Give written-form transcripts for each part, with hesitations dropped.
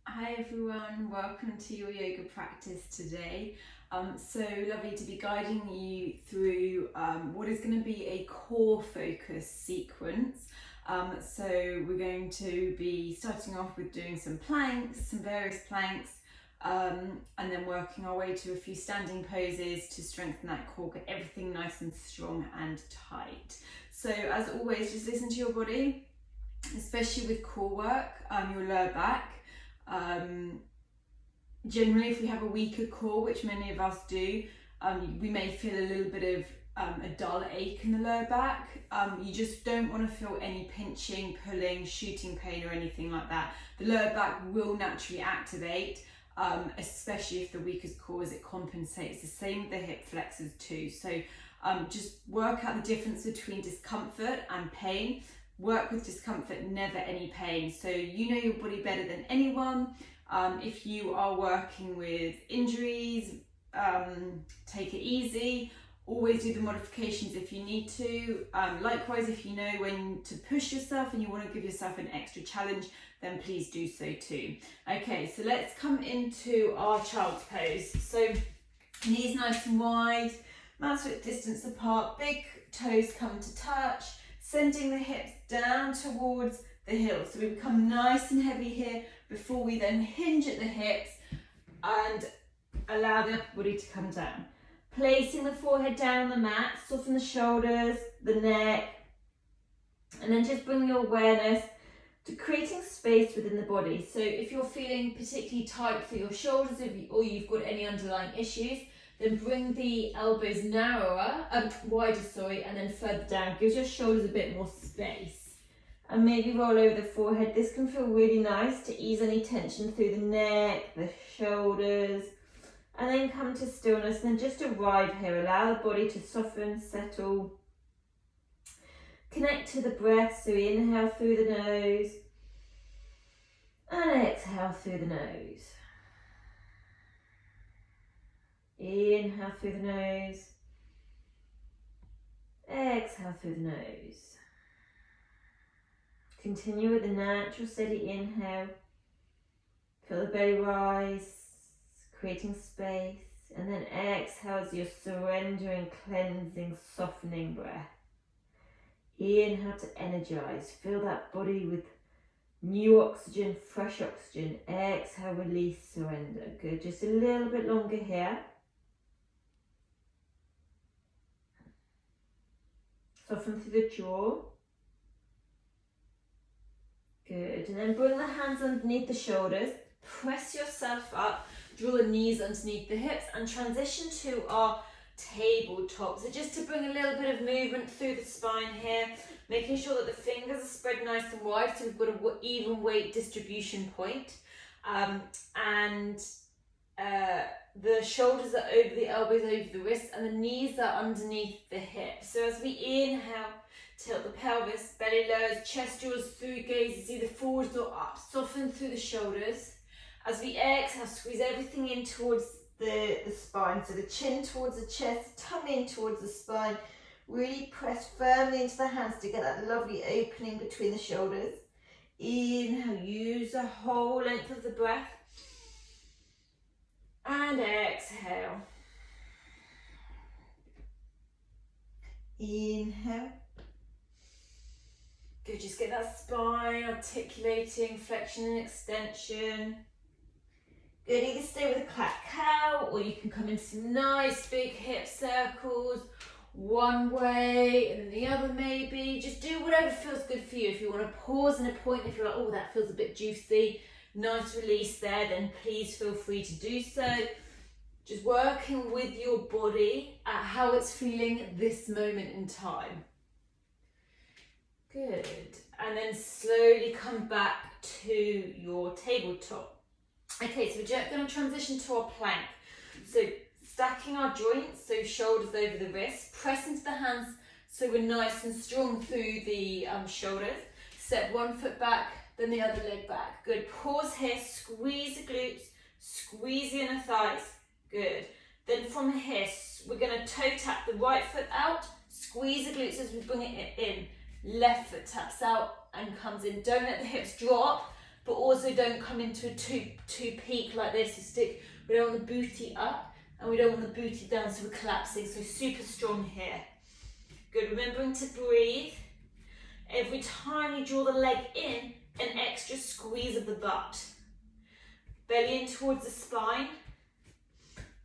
Hi everyone, welcome to your yoga practice today. So lovely to be guiding you through what is going to be a core focus sequence. So we're going to be starting off with doing some planks, some various planks, and then working our way to a few standing poses to strengthen that core, get everything nice and strong and tight. So as always, just listen to your body, especially with core work, your lower back. Generally, if we have a weaker core, which many of us do, we may feel a little bit of a dull ache in the lower back. You just don't want to feel any pinching, pulling, shooting pain or anything like that. The lower back will naturally activate, especially if the weakest core is, it compensates. The same with the hip flexors too. So just work out the difference between discomfort and pain. Work with discomfort, never any pain. So you know your body better than anyone. If you are working with injuries, take it easy. Always do the modifications if you need to. Likewise, if you know when to push yourself and you want to give yourself an extra challenge, then please do so too. Okay, so let's come into our child's pose. So knees nice and wide, mouth width distance apart, big toes come to touch, sending the hips down towards the heels. So we become nice and heavy here before we then hinge at the hips and allow the upper body to come down. Placing the forehead down on the mat, soften the shoulders, the neck, and then just bring your awareness to creating space within the body. So if you're feeling particularly tight for your shoulders or you've got any underlying issues, then bring the elbows narrower, wider, and then further down. Gives your shoulders a bit more space. And maybe roll over the forehead. This can feel really nice to ease any tension through the neck, the shoulders. And then come to stillness, and then just arrive here. Allow the body to soften, settle. Connect to the breath, so inhale through the nose. And exhale through the nose. Inhale through the nose. Exhale through the nose. Continue with the natural steady inhale. Feel the belly rise, creating space. And then exhale as your surrendering, cleansing, softening breath. Inhale to energize. Fill that body with new oxygen, fresh oxygen. Exhale, release, surrender. Good. Just a little bit longer here. Soften through the jaw. Good. And then bring the hands underneath the shoulders. Press yourself up. Draw the knees underneath the hips and transition to our tabletop. So just to bring a little bit of movement through the spine here, making sure that the fingers are spread nice and wide so we've got an even weight distribution point. The shoulders are over the elbows, over the wrists, and the knees are underneath the hips. So as we inhale, tilt the pelvis, belly lowers, chest draws through, gazes either forwards or up, soften through the shoulders. As we exhale, squeeze everything in towards the spine. So the chin towards the chest, tongue in towards the spine. Really press firmly into the hands to get that lovely opening between the shoulders. Inhale, use the whole length of the breath. And exhale. Inhale. Good, just get that spine articulating, flexion and extension. Good, either stay with a cat cow or you can come into some nice big hip circles, one way and then the other maybe. Just do whatever feels good for you. If you want to pause in a point, if you're like, oh, that feels a bit juicy, nice release there, then please feel free to do so. Just working with your body at how it's feeling at this moment in time. Good. And then slowly come back to your tabletop. Okay, so we're going to transition to our plank. So stacking our joints, so shoulders over the wrists, press into the hands so we're nice and strong through the shoulders. Step one foot back, then the other leg back. Good. Pause here, squeeze the glutes, squeeze the inner thighs. Good. Then from here, we're going to toe tap the right foot out, squeeze the glutes as we bring it in. Left foot taps out and comes in. Don't let the hips drop, but also don't come into a too peak like this. You stick, we don't want the booty up and we don't want the booty down, so we're collapsing. So super strong here. Good, remembering to breathe. Every time you draw the leg in, an extra squeeze of the butt. Belly in towards the spine.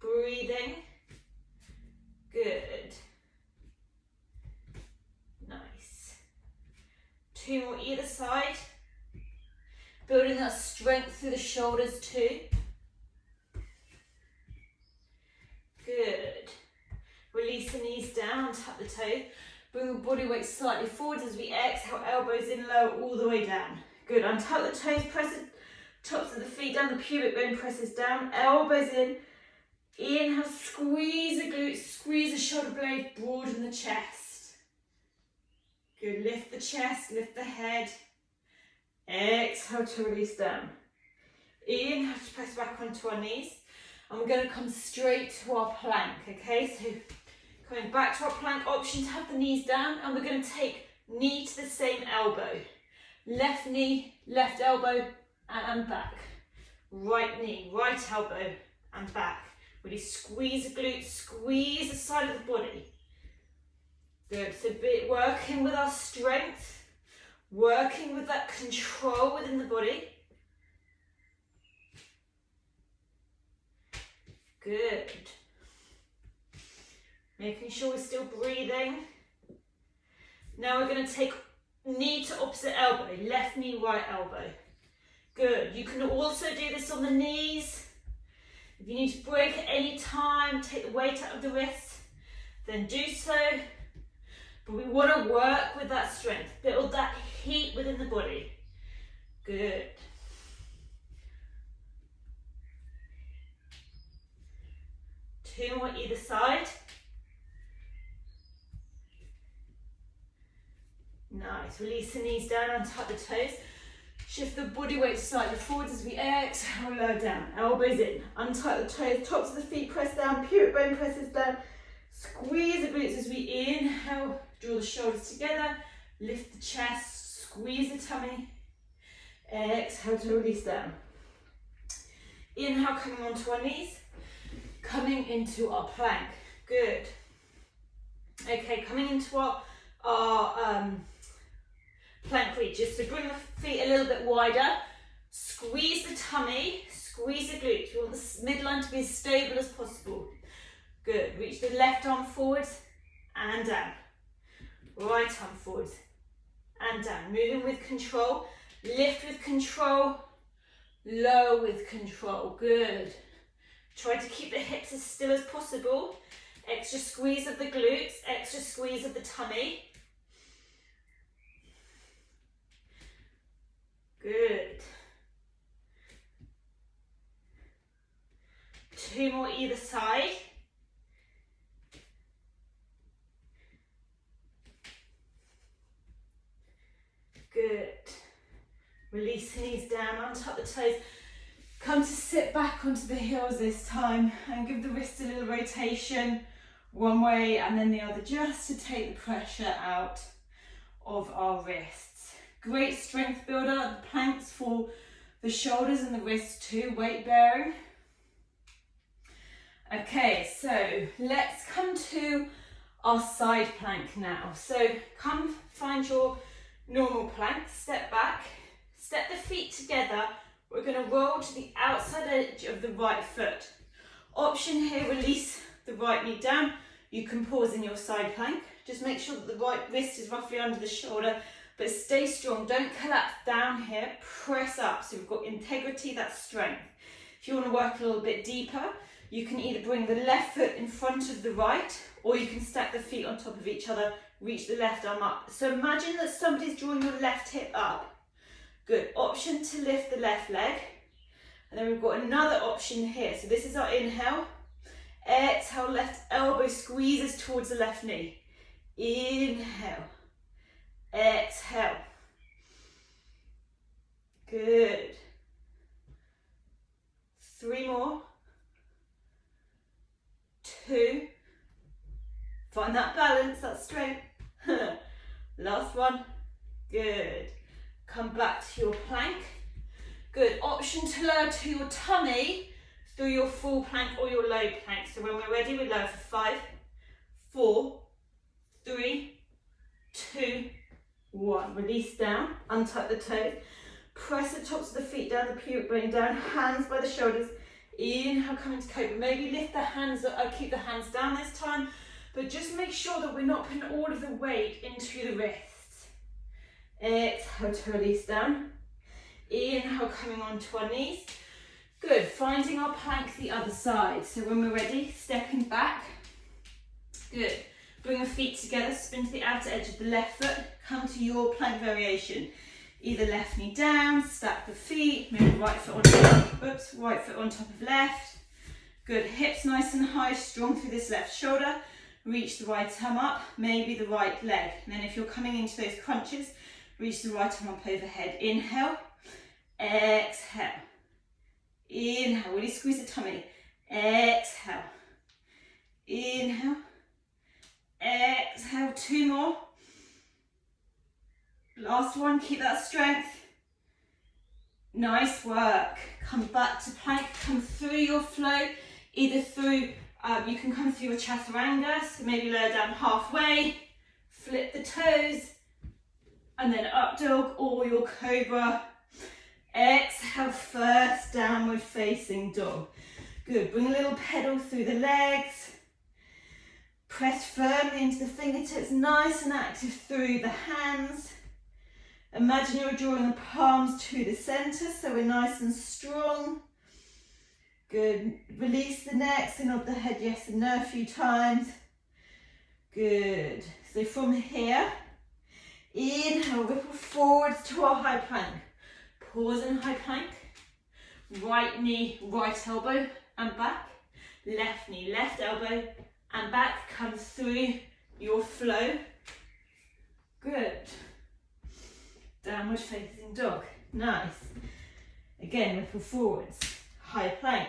Breathing. Good. Nice. 2 more either side. Building that strength through the shoulders too. Good. Release the knees down, tap the toes. Bring the body weight slightly forwards as we exhale, elbows in low, all the way down. Good, untap the toes, press the tops of the feet down, the pubic bone presses down, elbows in. Inhale, squeeze the glutes, squeeze the shoulder blade, broaden the chest. Good, lift the chest, lift the head. Exhale to release down. Inhale to press back onto our knees. And we're going to come straight to our plank, okay? So coming back to our plank, option to have the knees down, and we're going to take knee to the same elbow. Left knee, left elbow, and back. Right knee, right elbow, and back. Really squeeze the glutes, squeeze the side of the body. Good, so working with our strength, working with that control within the body. Good. Making sure we're still breathing. Now we're going to take knee to opposite elbow, left knee, right elbow. Good. You can also do this on the knees. If you need to break at any time, take the weight out of the wrist, then do so. But we want to work with that strength, build that heat within the body. Good. Two more either side. Nice. Release the knees down, untap the toes. Shift the body weight slightly forwards as we exhale, lower down. Elbows in. Untie the toes, tops of the feet press down, pubic bone presses down. Squeeze the glutes as we inhale, draw the shoulders together, lift the chest, squeeze the tummy. Exhale to release down. Inhale, coming onto our knees, coming into our plank. Good. Okay, coming into our plank reaches. So bring the feet a little bit wider, squeeze the tummy, squeeze the glutes. We want the midline to be as stable as possible. Good, reach the left arm forwards and down. Right arm forwards and down. Moving with control, lift with control, lower with control. Good. Try to keep the hips as still as possible. Extra squeeze of the glutes, extra squeeze of the tummy. Good. 2 more either side. Good. Release the knees down, untap the toes. Come to sit back onto the heels this time and give the wrist a little rotation one way and then the other, just to take the pressure out of our wrists. Great strength builder. The planks for the shoulders and the wrists too, weight bearing. Okay, so let's come to our side plank now. So come find your normal plank, step back, step the feet together. We're going to roll to the outside edge of the right foot. Option here, release the right knee down. You can pause in your side plank. Just make sure that the right wrist is roughly under the shoulder, but stay strong. Don't collapse down here, press up. So we've got integrity, that's strength. If you want to work a little bit deeper, you can either bring the left foot in front of the right, or you can stack the feet on top of each other, reach the left arm up. So imagine that somebody's drawing your left hip up. Good. Option to lift the left leg. And then we've got another option here. So this is our inhale. Exhale, left elbow squeezes towards the left knee. Inhale. Exhale. Good. 3 more. 2. Find that balance, that strength. Last one. Good. Come back to your plank. Good. Option to lower to your tummy through your full plank or your low plank. So when we're ready, we lower for 5, 4, 3, 2, 1. Release down, untuck the toes. Press the tops of the feet down, the pubic bone down, hands by the shoulders. Inhale, come into cobra. Maybe lift the hands up, keep the hands down this time, but just make sure that we're not putting all of the weight into the wrists. Exhale to release down. Inhale, coming onto our knees. Good, finding our plank the other side. So when we're ready, stepping back. Good, bring your feet together, spin to the outer edge of the left foot, come to your plank variation. Either left knee down, stack the feet, maybe right foot on top, right foot on top of left. Good, hips nice and high, strong through this left shoulder. Reach the right arm up, maybe the right leg. And then if you're coming into those crunches, reach the right arm up overhead. Inhale, exhale. Inhale, really squeeze the tummy. Exhale. Inhale. Exhale, 2 more. Last one, keep that strength. Nice work. Come back to plank, come through your flow, either through, you can come through a chaturanga, so maybe lower down halfway, flip the toes, and then up dog or your cobra. Exhale, first downward facing dog. Good, bring a little pedal through the legs. Press firmly into the fingertips, nice and active through the hands. Imagine you're drawing the palms to the center, so we're nice and strong. Good, release the neck, so nod the head yes and no a few times. Good, so from here, inhale, ripple forwards to our high plank. Pause in high plank. Right knee, right elbow and back. Left knee, left elbow and back. Come through your flow. Good. Downward facing dog. Nice. Again, ripple forwards. High plank.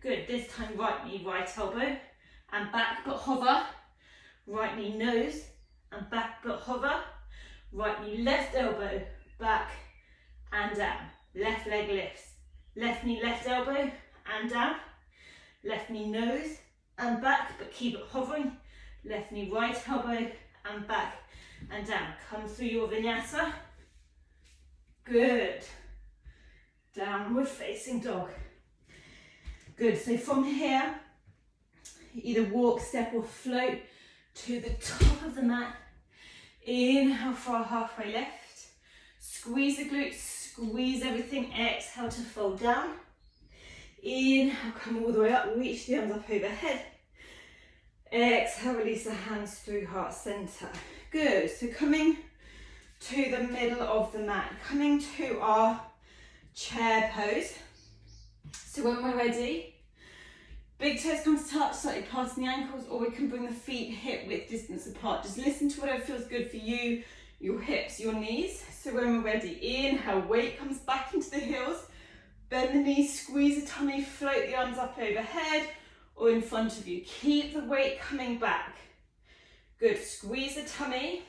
Good. This time right knee, right elbow and back but hover. Right knee, nose and back but hover. Right knee, left elbow, back and down. Left leg lifts. Left knee, left elbow and down. Left knee, nose and back, but keep it hovering. Left knee, right elbow and back and down. Come through your vinyasa. Good. Downward facing dog. Good, so from here, either walk, step or float to the top of the mat. Inhale for a halfway lift. Squeeze the glutes, squeeze everything. Exhale to fold down. Inhale, come all the way up, reach the arms up overhead. Exhale, release the hands through heart center. Good, so coming to the middle of the mat, coming to our chair pose. So when we're ready, big toes come to touch, slightly planting the ankles, or we can bring the feet hip width distance apart. Just listen to whatever feels good for you, your hips, your knees. So when we're ready, inhale, weight comes back into the heels, bend the knees, squeeze the tummy, float the arms up overhead or in front of you. Keep the weight coming back. Good, squeeze the tummy.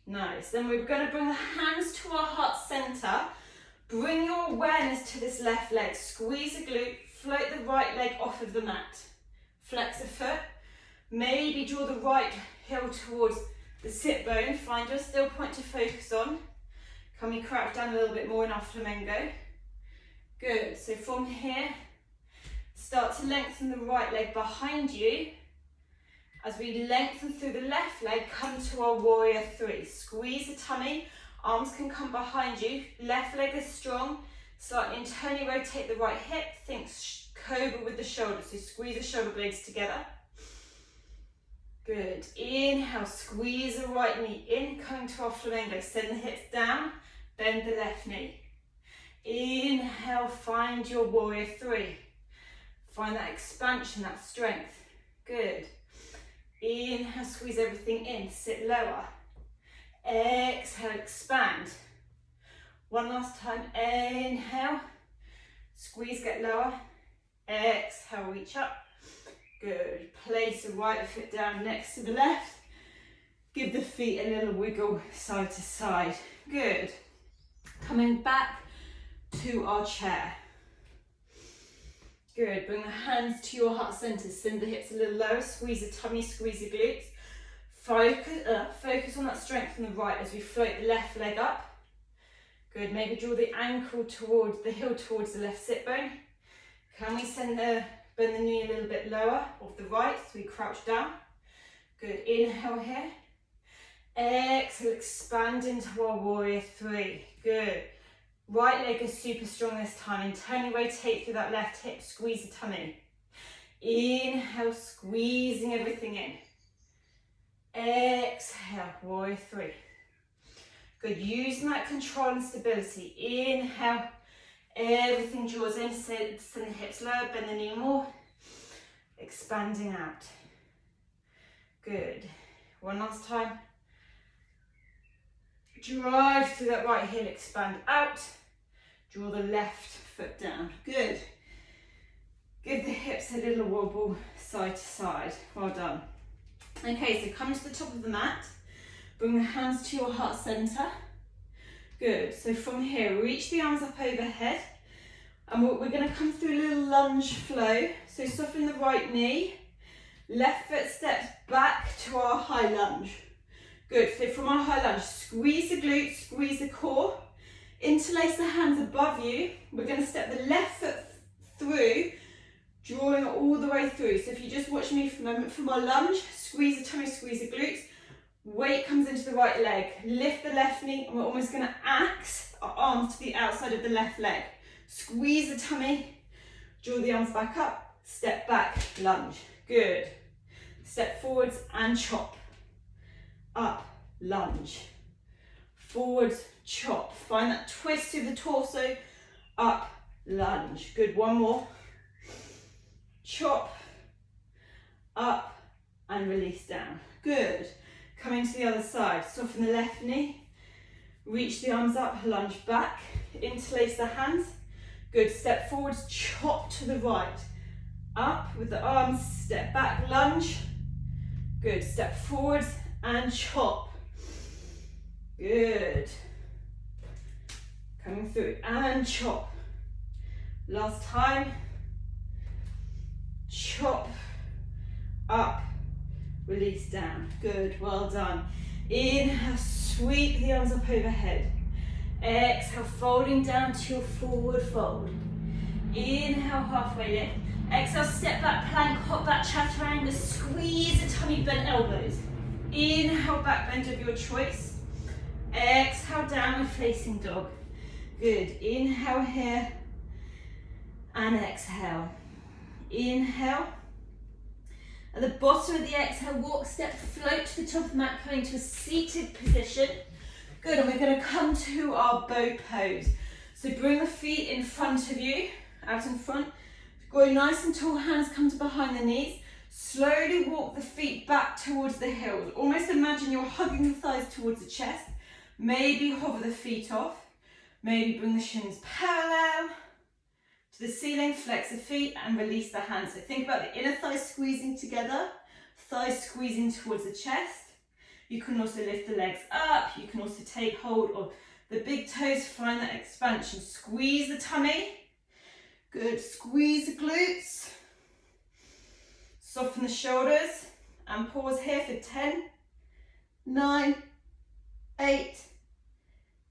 Nice, then we're going to bring the hands to our heart center. Bring your awareness to this left leg. Squeeze the glute, float the right leg off of the mat. Flex the foot. Maybe draw the right heel towards the sit bone. Find your still point to focus on. Can we crouch down a little bit more in our flamenco? Good, so from here, start to lengthen the right leg behind you. As we lengthen through the left leg, come to our warrior 3. Squeeze the tummy, arms can come behind you. Left leg is strong. Slightly internally rotate the right hip. Think cobra with the shoulders. So squeeze the shoulder blades together. Good. Inhale, squeeze the right knee in, coming to our flamenco. Send the hips down, bend the left knee. Inhale, find your warrior 3. Find that expansion, that strength. Good. Inhale, squeeze everything in, sit lower. Exhale, expand. One last time, inhale, squeeze, get lower. Exhale, reach up. Good, place the right foot down next to the left. Give the feet a little wiggle side to side. Good. Coming back to our chair. Good, bring the hands to your heart center, send the hips a little lower, squeeze the tummy, squeeze the glutes. Focus on that strength from the right as we float the left leg up. Good, maybe draw the ankle towards, the heel towards the left sit bone. Can we bend the knee a little bit lower off the right so we crouch down? Good, inhale here. Exhale, expand into our warrior three. Good. Right leg is super strong this time. Internally rotate through that left hip, squeeze the tummy. Inhale, squeezing everything in. Exhale, warrior three. Good, using that control and stability. Inhale, everything draws in, send the hips lower, bend the knee more. Expanding out. Good. One last time. Drive through that right heel, expand out. Draw the left foot down. Good. Give the hips a little wobble side to side. Well done. Okay, so come to the top of the mat. Bring the hands to your heart center. Good. So from here, reach the arms up overhead. And we're going to come through a little lunge flow. So soften the right knee. Left foot steps back to our high lunge. Good, so from our high lunge, squeeze the glutes, squeeze the core, interlace the hands above you. We're going to step the left foot through, drawing it all the way through. So if you just watch me for a moment from our lunge, squeeze the tummy, squeeze the glutes, weight comes into the right leg, lift the left knee, and we're almost going to axe our arms to the outside of the left leg. Squeeze the tummy, draw the arms back up, step back, lunge. Good. Step forwards and chop. Up, lunge, forwards, chop. Find that twist through the torso, up, lunge. Good, one more. Chop, up, and release down. Good. Coming to the other side, soften the left knee, reach the arms up, lunge back, interlace the hands. Good, step forwards, chop to the right. Up with the arms, step back, lunge. Good, step forwards, and chop. Good. Coming through and chop. Last time. Chop. Up. Release down. Good. Well done. Inhale. Sweep the arms up overhead. Exhale. Folding down to your forward fold. Inhale. Halfway lift. Exhale. Step back plank. Hop back chaturanga. Squeeze the tummy. Bent elbows. Inhale, back bend of your choice. Exhale, downward facing dog. Good. Inhale here and exhale. Inhale. At the bottom of the exhale, walk, step, float to the top of the mat, coming to a seated position. Good, and we're going to come to our boat pose. So bring the feet in front of you, out in front. Go nice and tall, hands come to behind the knees. Slowly walk the feet back towards the heels. Almost imagine you're hugging the thighs towards the chest. Maybe hover the feet off. Maybe bring the shins parallel to the ceiling, flex the feet and release the hands. So think about the inner thighs squeezing together, thighs squeezing towards the chest. You can also lift the legs up. You can also take hold of the big toes, find that expansion. Squeeze the tummy. Good, squeeze the glutes. Soften the shoulders and pause here for 10, 9, 8,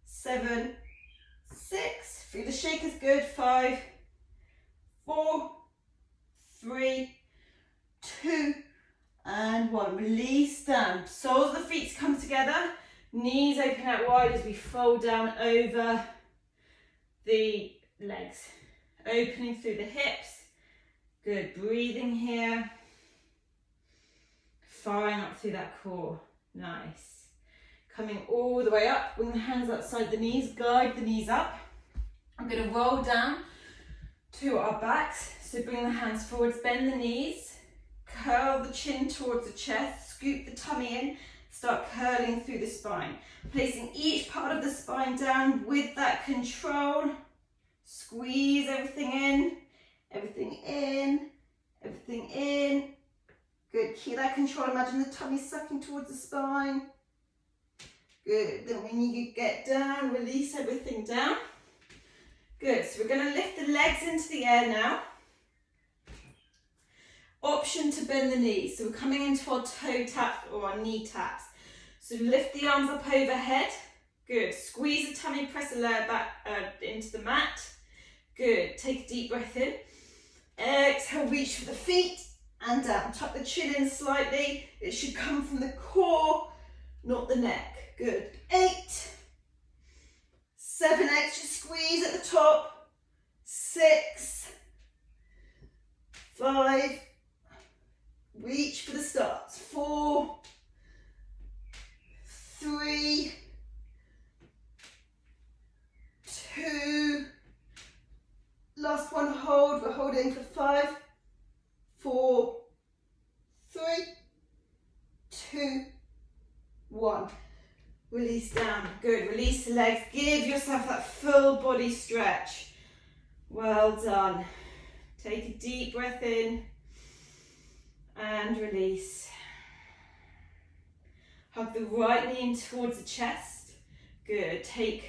7, 6. Feel the shake is good. 5, 4, 3, 2, and 1. Release down. Soles of the feet come together. Knees open out wide as we fold down over the legs. Opening through the hips. Good. Breathing here. Firing up through that core. Nice. Coming all the way up. Bring the hands outside the knees. Guide the knees up. I'm going to roll down to our backs. So bring the hands forwards. Bend the knees. Curl the chin towards the chest. Scoop the tummy in. Start curling through the spine. Placing each part of the spine down with that control. Squeeze everything in. Everything in. Everything in. Good, keep that control. Imagine the tummy sucking towards the spine. Good. Then when you get down, release everything down. Good. So we're going to lift the legs into the air now. Option to bend the knees. So we're coming into our toe tap or our knee taps. So lift the arms up overhead. Good. Squeeze the tummy, press the lower back into the mat. Good. Take a deep breath in. Exhale, reach for the feet and down. Tuck the chin in slightly. It should come from the core, not the neck. Good. 8, 7, extra squeeze at the top. 6, 5, reach for the starts. 4, 3, 2, last one, hold. We're holding for 5, 4, 3, 2, 1. Release down. Good. Release the legs. Give yourself that full body stretch. Well done. Take a deep breath in and release. Hug the right knee in towards the chest. Good. Take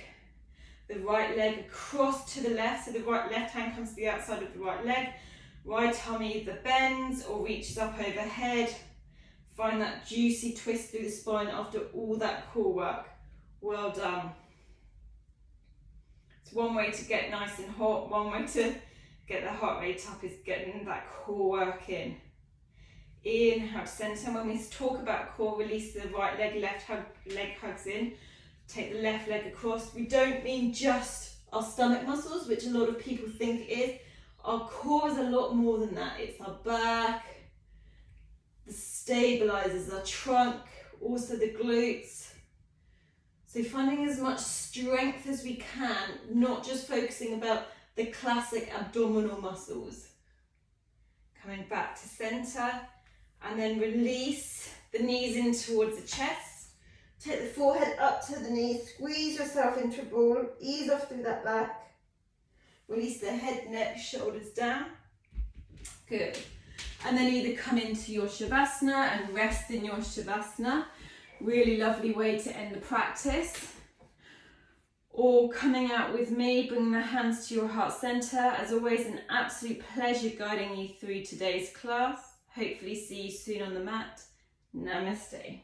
the right leg across to the left, so the left hand comes to the outside of the right leg. Right arm either bends or reaches up overhead. Find that juicy twist through the spine after all that core work. Well done. It's one way to get nice and hot. One way to get the heart rate up is getting that core work in. Inhale to centre. When we talk about core, release the right leg, leg hugs in. Take the left leg across. We don't mean just our stomach muscles, which a lot of people think it is. Our core is a lot more than that. It's our back, the stabilizers, our trunk, also the glutes. So finding as much strength as we can, not just focusing about the classic abdominal muscles. Coming back to center and then release the knees in towards the chest. Take the forehead up to the knees, squeeze yourself into a ball, ease off through that back. Release the head, neck, shoulders down. Good. And then either come into your Shavasana and rest in your Shavasana. Really lovely way to end the practice. Or coming out with me, bringing the hands to your heart center. As always, an absolute pleasure guiding you through today's class. Hopefully see you soon on the mat. Namaste.